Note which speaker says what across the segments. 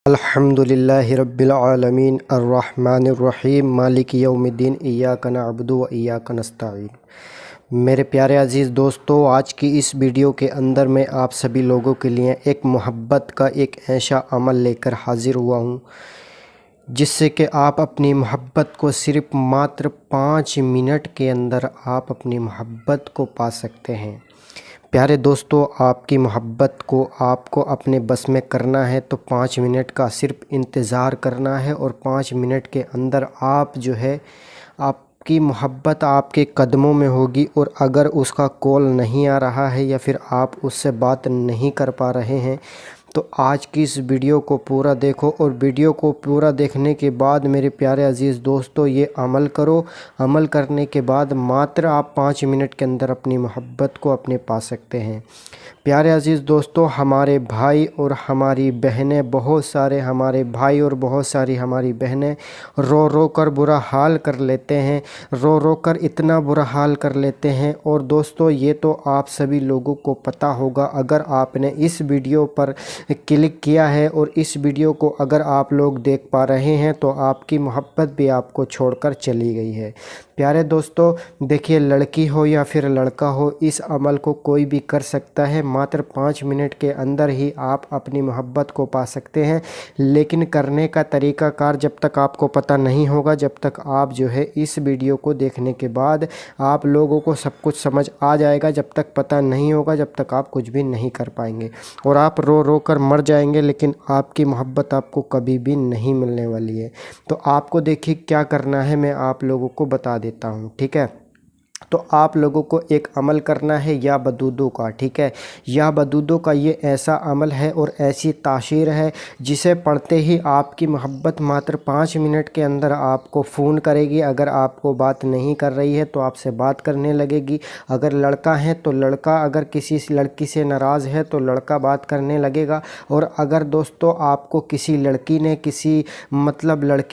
Speaker 1: الحمدللہ رب العالمین الرحمن الرحیم مالک یوم الدین ایاک نعبد و ایاک نستعین۔ میرے پیارے عزیز دوستو، آج کی اس ویڈیو کے اندر میں آپ سبھی لوگوں کے لیے ایک محبت کا ایک ایسا عمل لے کر حاضر ہوا ہوں جس سے کہ آپ اپنی محبت کو صرف ماتر 5 منٹ کے اندر آپ اپنی محبت کو پا سکتے ہیں۔ پیارے دوستو، آپ کی محبت کو آپ کو اپنے بس میں کرنا ہے تو 5 منٹ کا صرف انتظار کرنا ہے، اور 5 منٹ کے اندر آپ آپ کی محبت آپ کے قدموں میں ہوگی۔ اور اگر اس کا کال نہیں آ رہا ہے یا پھر آپ اس سے بات نہیں کر پا رہے ہیں تو آج کی اس ویڈیو کو پورا دیکھو، اور ویڈیو کو پورا دیکھنے کے بعد میرے پیارے عزیز دوستو یہ عمل کرو۔ عمل کرنے کے بعد ماتر آپ 5 منٹ کے اندر اپنی محبت کو اپنے پا سکتے ہیں۔ پیارے عزیز دوستو، ہمارے بھائی اور ہماری بہنیں، بہت سارے ہمارے بھائی اور بہت ساری ہماری بہنیں رو رو کر برا حال کر لیتے ہیں، رو رو کر اتنا برا حال کر لیتے ہیں۔ اور دوستو، یہ تو آپ سبھی لوگوں کو پتہ ہوگا، اگر آپ نے اس ویڈیو پر کلک کیا ہے اور اس ویڈیو کو اگر آپ لوگ دیکھ پا رہے ہیں تو آپ کی محبت بھی آپ کو چھوڑ کر چلی گئی ہے۔ پیارے دوستو، دیکھیے، لڑکی ہو یا پھر لڑکا ہو، اس عمل کو کوئی بھی کر سکتا ہے۔ ماتر 5 منٹ کے اندر ہی آپ اپنی محبت کو پا سکتے ہیں، لیکن کرنے کا طریقہ کار جب تک آپ کو پتہ نہیں ہوگا، جب تک آپ اس ویڈیو کو دیکھنے کے بعد آپ لوگوں کو سب کچھ سمجھ آ جائے گا، جب تک پتہ نہیں ہوگا جب تک آپ کچھ بھی نہیں کر پائیں گے، اور آپ رو رو کر مر جائیں گے، لیکن آپ کی محبت آپ کو کبھی بھی نہیں ملنے والی ہے۔ تو آپ کو دیکھیے کیا کرنا ہے، میں آپ لوگوں کو بتا دیتا ہوں، ٹھیک ہے؟ تو آپ لوگوں کو ایک عمل کرنا ہے یا بدودو کا، ٹھیک ہے؟ یا بدودو کا یہ ایسا عمل ہے اور ایسی تاثیر ہے جسے پڑھتے ہی آپ کی محبت ماتر 5 منٹ کے اندر آپ کو فون کرے گی۔ اگر آپ کو بات نہیں کر رہی ہے تو آپ سے بات کرنے لگے گی۔ اگر لڑکا ہے تو لڑکا، اگر کسی لڑکی سے ناراض ہے تو لڑکا بات کرنے لگے گا۔ اور اگر دوستو آپ کو کسی لڑکی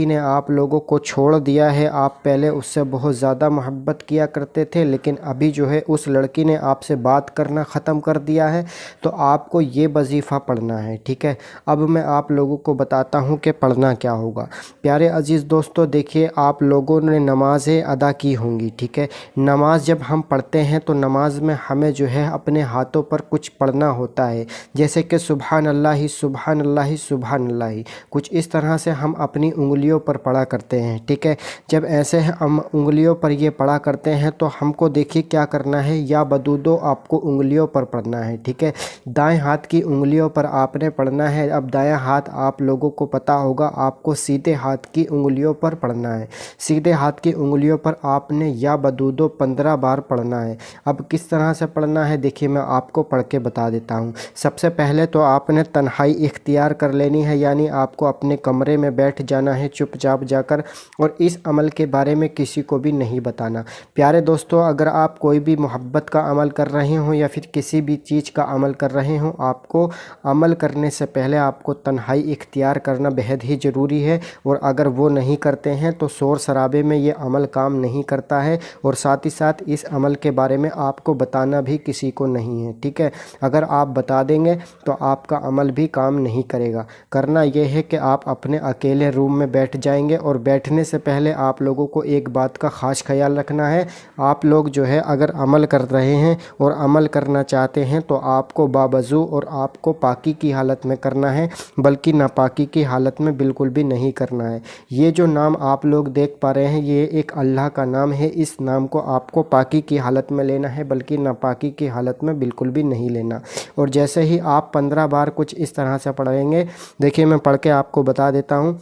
Speaker 1: نے آپ لوگوں کو چھوڑ دیا ہے، آپ پہلے اس سے بہت زیادہ محبت کیا کرتے تھے، لیکن ابھی اس لڑکی نے آپ سے بات کرنا ختم کر دیا ہے، تو آپ کو یہ وظیفہ پڑھنا ہے، ٹھیک ہے؟ اب میں آپ لوگوں کو بتاتا ہوں کہ پڑھنا کیا ہوگا۔ پیارے عزیز دوستو، دیکھیے، آپ لوگوں نے نمازیں ادا کی ہوں گی، ٹھیک ہے؟ نماز جب ہم پڑھتے ہیں تو نماز میں ہمیں اپنے ہاتھوں پر کچھ پڑھنا ہوتا ہے، جیسے کہ سبحان اللہ سبحان اللہ سبحان اللہ، کچھ اس طرح سے ہم اپنی انگلیوں پر پڑھا کرتے ہیں، ٹھیک ہے؟ جب ایسے ہم انگلیوں پر یہ پڑھا کرتے ہیں تو ہم کو دیکھیے کیا کرنا ہے، یا بدودو آپ کو انگلیوں پر پڑھنا ہے، ٹھیک ہے؟ دائیں ہاتھ کی انگلیوں پر آپ نے پڑھنا ہے۔ اب دایاں ہاتھ آپ لوگوں کو پتہ ہوگا، آپ کو سیدھے ہاتھ کی انگلیوں پر پڑھنا ہے۔ سیدھے ہاتھ کی انگلیوں پر آپ نے یا بدودو 15 بار پڑھنا ہے۔ اب کس طرح سے پڑھنا ہے دیکھیے، میں آپ کو پڑھ کے بتا دیتا ہوں۔ سب سے پہلے تو آپ نے تنہائی اختیار کر لینی ہے، یعنی آپ کو اپنے کمرے میں بیٹھ جانا ہے چپ چاپ جا کر، اور اس عمل کے بارے میں کسی کو بھی نہیں بتانا۔ پیارے دوستو، اگر آپ کوئی بھی محبت کا عمل کر رہے ہوں یا پھر کسی بھی چیز کا عمل کر رہے ہوں، آپ کو عمل کرنے سے پہلے آپ کو تنہائی اختیار کرنا بہت ہی ضروری ہے، اور اگر وہ نہیں کرتے ہیں تو شور شرابے میں یہ عمل کام نہیں کرتا ہے، اور ساتھ ہی ساتھ اس عمل کے بارے میں آپ کو بتانا بھی کسی کو نہیں ہے، ٹھیک ہے؟ اگر آپ بتا دیں گے تو آپ کا عمل بھی کام نہیں کرے گا۔ کرنا یہ ہے کہ آپ اپنے اکیلے روم میں بیٹھ جائیں گے، اور بیٹھنے سے پہلے آپ لوگوں کو ایک بات کا خاص خیال رکھنا ہے۔ آپ لوگ اگر عمل کر رہے ہیں اور عمل کرنا چاہتے ہیں تو آپ کو باوضو اور آپ کو پاکی کی حالت میں کرنا ہے، بلکہ ناپاکی کی حالت میں بالکل بھی نہیں کرنا ہے۔ یہ جو نام آپ لوگ دیکھ پا رہے ہیں، یہ ایک اللہ کا نام ہے۔ اس نام کو آپ کو پاکی کی حالت میں لینا ہے، بلکہ ناپاکی کی حالت میں بالکل بھی نہیں لینا۔ اور جیسے ہی آپ 15 بار کچھ اس طرح سے پڑھیں گے، دیکھیے میں پڑھ کے آپ کو بتا دیتا ہوں۔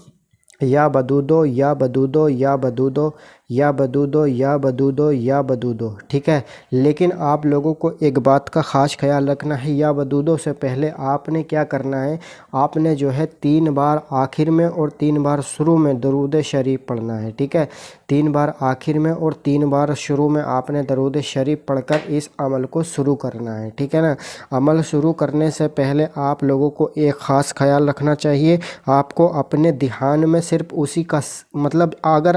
Speaker 1: یا بدودو یا بدودو یا بدودو یا بدودو یا بدودو یا بدودو، ٹھیک ہے؟ لیکن آپ لوگوں کو ایک بات کا خاص خیال رکھنا ہے، یا بدودو سے پہلے آپ نے کیا کرنا ہے، آپ نے 3 بار آخر میں اور 3 بار شروع میں درود شریف پڑھنا ہے، ٹھیک ہے؟ 3 بار آخر میں اور 3 بار شروع میں آپ نے درود شریف پڑھ کر اس عمل کو شروع کرنا ہے، ٹھیک ہے نا؟ عمل شروع کرنے سے پہلے آپ لوگوں کو ایک خاص خیال رکھنا چاہیے، آپ کو اپنے دھیان میں صرف اسی کا اگر